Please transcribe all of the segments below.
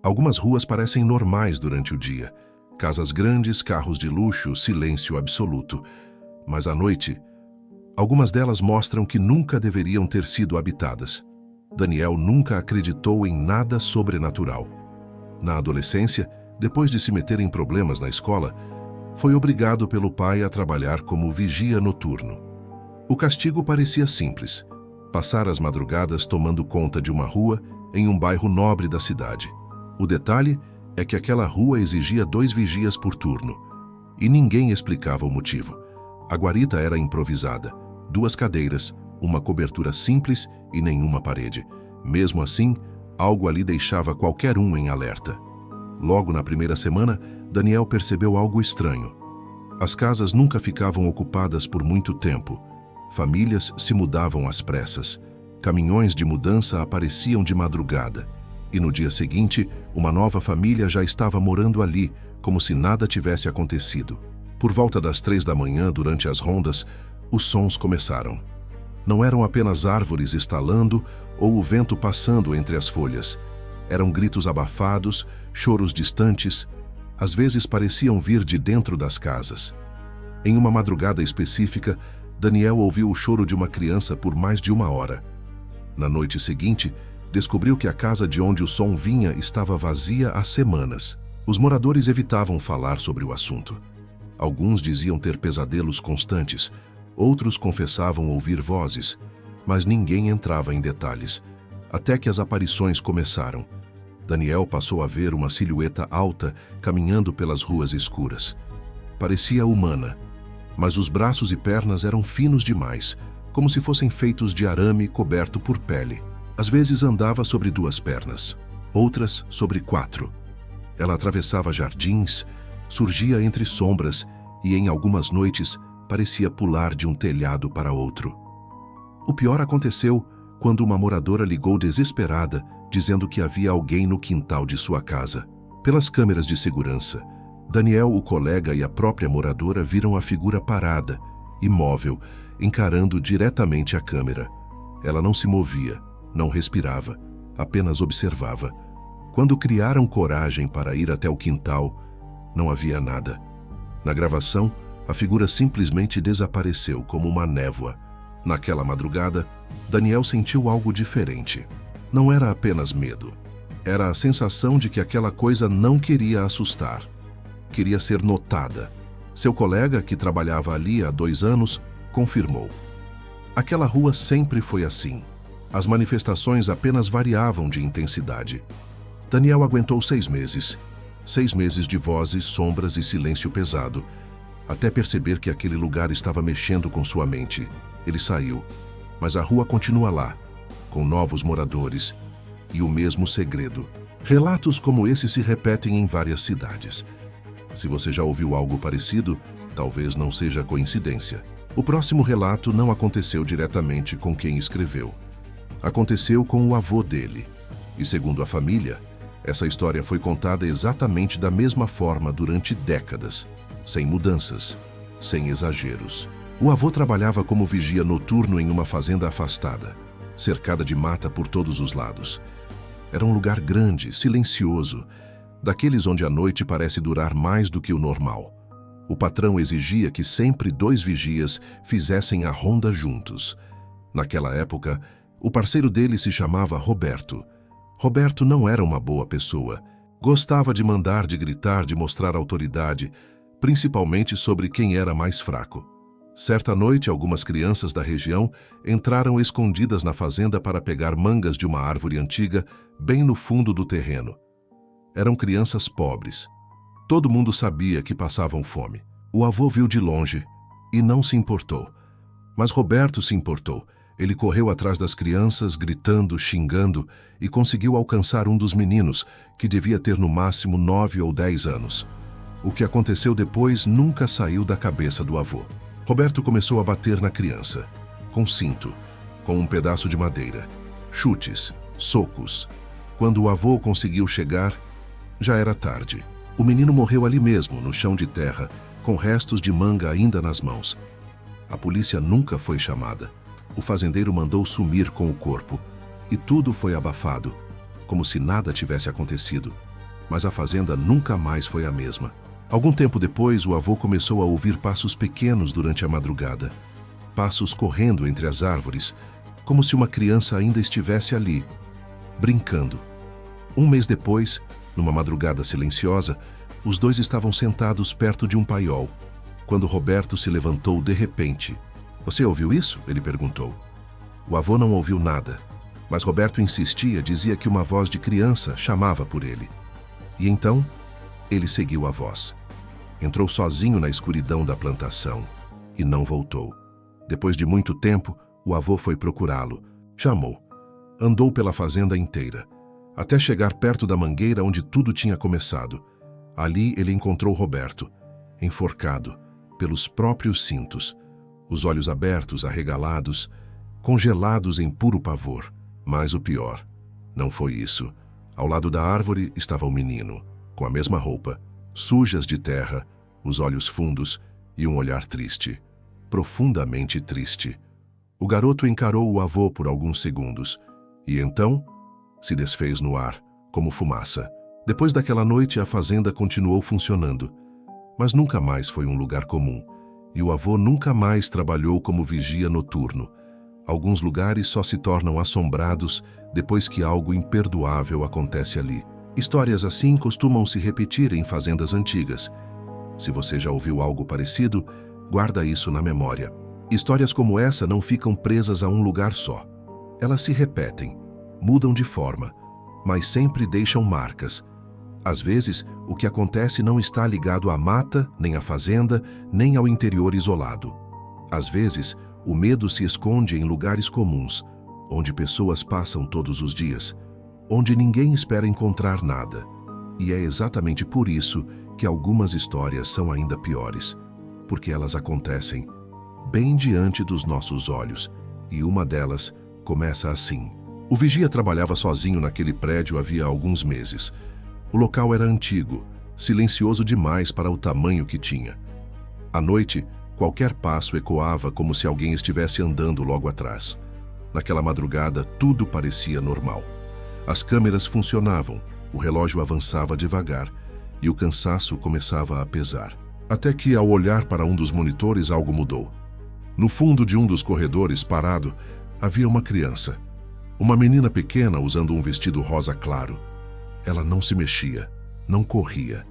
Algumas ruas parecem normais durante o dia. Casas grandes, carros de luxo, silêncio absoluto. Mas à noite, algumas delas mostram que nunca deveriam ter sido habitadas. Daniel nunca acreditou em nada sobrenatural. Na adolescência, depois de se meter em problemas na escola, foi obrigado pelo pai a trabalhar como vigia noturno. O castigo parecia simples: passar as madrugadas tomando conta de uma rua em um bairro nobre da cidade. O detalhe é que aquela rua exigia 2 vigias por turno, e ninguém explicava o motivo. A guarita era improvisada: 2 cadeiras, uma cobertura simples e nenhuma parede. Mesmo assim, algo ali deixava qualquer um em alerta. Logo na primeira semana, Daniel percebeu algo estranho. As casas nunca ficavam ocupadas por muito tempo. Famílias se mudavam às pressas. Caminhões de mudança apareciam de madrugada. E no dia seguinte, uma nova família já estava morando ali, como se nada tivesse acontecido. Por volta das 3 da manhã, durante as rondas, os sons começaram. Não eram apenas árvores estalando ou o vento passando entre as folhas. Eram gritos abafados, choros distantes, às vezes pareciam vir de dentro das casas. Em uma madrugada específica, Daniel ouviu o choro de uma criança por mais de 1 hora. Na noite seguinte, descobriu que a casa de onde o som vinha estava vazia há semanas. Os moradores evitavam falar sobre o assunto. Alguns diziam ter pesadelos constantes, outros confessavam ouvir vozes, mas ninguém entrava em detalhes, até que as aparições começaram. Daniel passou a ver uma silhueta alta caminhando pelas ruas escuras. Parecia humana, mas os braços e pernas eram finos demais, como se fossem feitos de arame coberto por pele. Às vezes andava sobre 2 pernas, outras sobre 4. Ela atravessava jardins, surgia entre sombras e, em algumas noites, parecia pular de um telhado para outro. O pior aconteceu quando uma moradora ligou desesperada, dizendo que havia alguém no quintal de sua casa. Pelas câmeras de segurança, Daniel, o colega e a própria moradora viram a figura parada, imóvel, encarando diretamente a câmera. Ela não se movia, não respirava, apenas observava. Quando criaram coragem para ir até o quintal, não havia nada. Na gravação, a figura simplesmente desapareceu como uma névoa. Naquela madrugada, Daniel sentiu algo diferente. Não era apenas medo. Era a sensação de que aquela coisa não queria assustar. Queria ser notada. Seu colega, que trabalhava ali há 2 anos, confirmou. Aquela rua sempre foi assim. As manifestações apenas variavam de intensidade. Daniel aguentou 6 meses. 6 meses de vozes, sombras e silêncio pesado, até perceber que aquele lugar estava mexendo com sua mente. Ele saiu, mas a rua continua lá, com novos moradores e o mesmo segredo. Relatos como esse se repetem em várias cidades. Se você já ouviu algo parecido, talvez não seja coincidência. O próximo relato não aconteceu diretamente com quem escreveu. Aconteceu com o avô dele. E segundo a família, essa história foi contada exatamente da mesma forma durante décadas, sem mudanças, sem exageros. O avô trabalhava como vigia noturno em uma fazenda afastada, cercada de mata por todos os lados. Era um lugar grande, silencioso, daqueles onde a noite parece durar mais do que o normal. O patrão exigia que sempre 2 vigias fizessem a ronda juntos. Naquela época, o parceiro dele se chamava Roberto. Roberto não era uma boa pessoa. Gostava de mandar, de gritar, de mostrar autoridade, principalmente sobre quem era mais fraco. Certa noite, algumas crianças da região entraram escondidas na fazenda para pegar mangas de uma árvore antiga bem no fundo do terreno. Eram crianças pobres. Todo mundo sabia que passavam fome. O avô viu de longe e não se importou. Mas Roberto se importou. Ele correu atrás das crianças, gritando, xingando, e conseguiu alcançar um dos meninos, que devia ter no máximo 9 ou 10 anos. O que aconteceu depois nunca saiu da cabeça do avô. Roberto começou a bater na criança, com cinto, com um pedaço de madeira, chutes, socos. Quando o avô conseguiu chegar, já era tarde. O menino morreu ali mesmo, no chão de terra, com restos de manga ainda nas mãos. A polícia nunca foi chamada. O fazendeiro mandou sumir com o corpo, e tudo foi abafado, como se nada tivesse acontecido. mas a fazenda nunca mais foi a mesma. Algum tempo depois, o avô começou a ouvir passos pequenos durante a madrugada. Passos correndo entre as árvores, como se uma criança ainda estivesse ali, brincando. Um mês depois, numa madrugada silenciosa, os dois estavam sentados perto de um paiol, quando Roberto se levantou de repente. "Você ouviu isso?" ele perguntou. O avô não ouviu nada, mas Roberto insistia, dizia que uma voz de criança chamava por ele. E então, ele seguiu a voz. Entrou sozinho na escuridão da plantação e não voltou. Depois de muito tempo, o avô foi procurá-lo. Chamou. Andou pela fazenda inteira, até chegar perto da mangueira onde tudo tinha começado. Ali ele encontrou Roberto, enforcado, pelos próprios cintos, os olhos abertos, arregalados, congelados em puro pavor. Mas o pior não foi isso. Ao lado da árvore estava o menino, com a mesma roupa, sujas de terra, os olhos fundos e um olhar triste, profundamente triste. O garoto encarou o avô por alguns segundos e então se desfez no ar, como fumaça. Depois daquela noite, a fazenda continuou funcionando, mas nunca mais foi um lugar comum, e o avô nunca mais trabalhou como vigia noturno. Alguns lugares só se tornam assombrados depois que algo imperdoável acontece ali. Histórias assim costumam se repetir em fazendas antigas. Se você já ouviu algo parecido, guarda isso na memória. Histórias como essa não ficam presas a um lugar só. Elas se repetem, mudam de forma, mas sempre deixam marcas. Às vezes, o que acontece não está ligado à mata, nem à fazenda, nem ao interior isolado. Às vezes, o medo se esconde em lugares comuns, onde pessoas passam todos os dias, onde ninguém espera encontrar nada. E é exatamente por isso que algumas histórias são ainda piores, porque elas acontecem bem diante dos nossos olhos, e uma delas começa assim. O vigia trabalhava sozinho naquele prédio havia alguns meses. O local era antigo, silencioso demais para o tamanho que tinha. À noite, qualquer passo ecoava como se alguém estivesse andando logo atrás. Naquela madrugada, tudo parecia normal. As câmeras funcionavam, o relógio avançava devagar e o cansaço começava a pesar. Até que, ao olhar para um dos monitores, algo mudou. No fundo de um dos corredores, parado, havia uma criança. Uma menina pequena usando um vestido rosa claro. Ela não se mexia, não corria,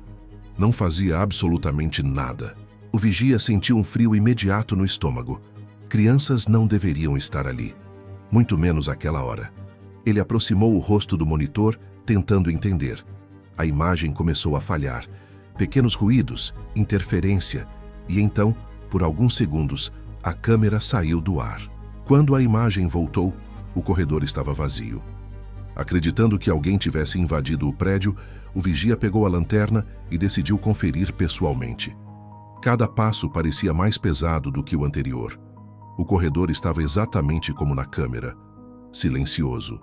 não fazia absolutamente nada. O vigia sentiu um frio imediato no estômago. Crianças não deveriam estar ali, muito menos àquela hora. Ele aproximou o rosto do monitor, tentando entender. A imagem começou a falhar. Pequenos ruídos, interferência, e então, por alguns segundos, a câmera saiu do ar. Quando a imagem voltou, o corredor estava vazio. Acreditando que alguém tivesse invadido o prédio, o vigia pegou a lanterna e decidiu conferir pessoalmente. Cada passo parecia mais pesado do que o anterior. O corredor estava exatamente como na câmera. Silencioso,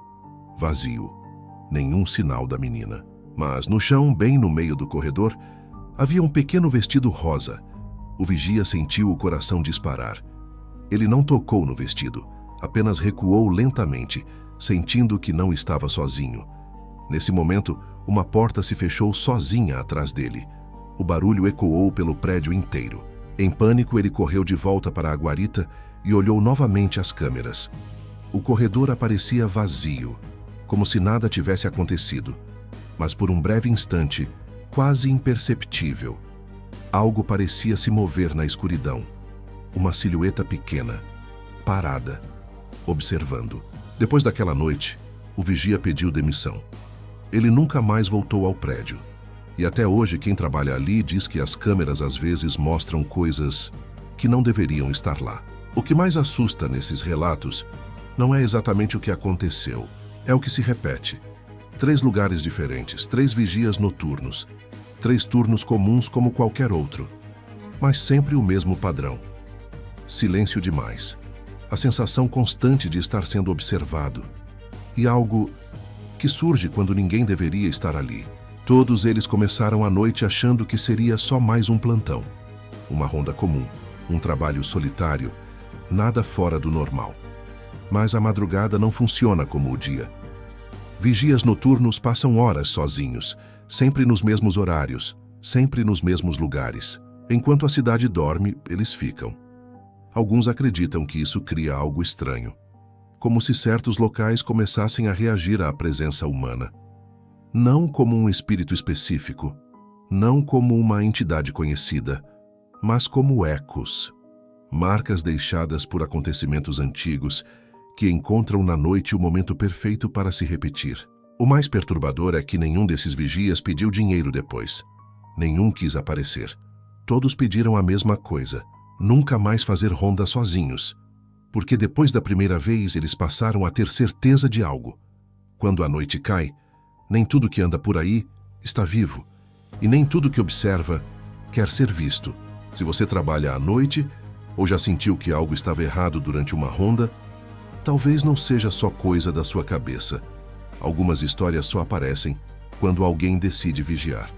vazio, nenhum sinal da menina. Mas no chão, bem no meio do corredor, havia um pequeno vestido rosa. O vigia sentiu o coração disparar. Ele não tocou no vestido, apenas recuou lentamente, sentindo que não estava sozinho. Nesse momento, uma porta se fechou sozinha atrás dele. O barulho ecoou pelo prédio inteiro. Em pânico, ele correu de volta para a guarita e olhou novamente as câmeras. O corredor aparecia vazio, como se nada tivesse acontecido. Mas por um breve instante, quase imperceptível, algo parecia se mover na escuridão. Uma silhueta pequena, parada, observando. Depois daquela noite, o vigia pediu demissão. Ele nunca mais voltou ao prédio. E até hoje quem trabalha ali diz que as câmeras às vezes mostram coisas que não deveriam estar lá. O que mais assusta nesses relatos não é exatamente o que aconteceu, é o que se repete. 3 lugares diferentes, 3 vigias noturnos, 3 turnos comuns como qualquer outro, mas sempre o mesmo padrão. Silêncio demais, a sensação constante de estar sendo observado e algo que surge quando ninguém deveria estar ali. Todos eles começaram a noite achando que seria só mais um plantão, uma ronda comum, um trabalho solitário, nada fora do normal. Mas a madrugada não funciona como o dia. Vigias noturnos passam horas sozinhos, sempre nos mesmos horários, sempre nos mesmos lugares. Enquanto a cidade dorme, eles ficam. Alguns acreditam que isso cria algo estranho, como se certos locais começassem a reagir à presença humana. Não como um espírito específico, não como uma entidade conhecida, mas como ecos, marcas deixadas por acontecimentos antigos que encontram na noite o momento perfeito para se repetir. O mais perturbador é que nenhum desses vigias pediu dinheiro depois. Nenhum quis aparecer. Todos pediram a mesma coisa: nunca mais fazer ronda sozinhos, porque depois da primeira vez eles passaram a ter certeza de algo. Quando a noite cai, nem tudo que anda por aí está vivo, e nem tudo que observa quer ser visto. Se você trabalha à noite, ou já sentiu que algo estava errado durante uma ronda, talvez não seja só coisa da sua cabeça. Algumas histórias só aparecem quando alguém decide vigiar.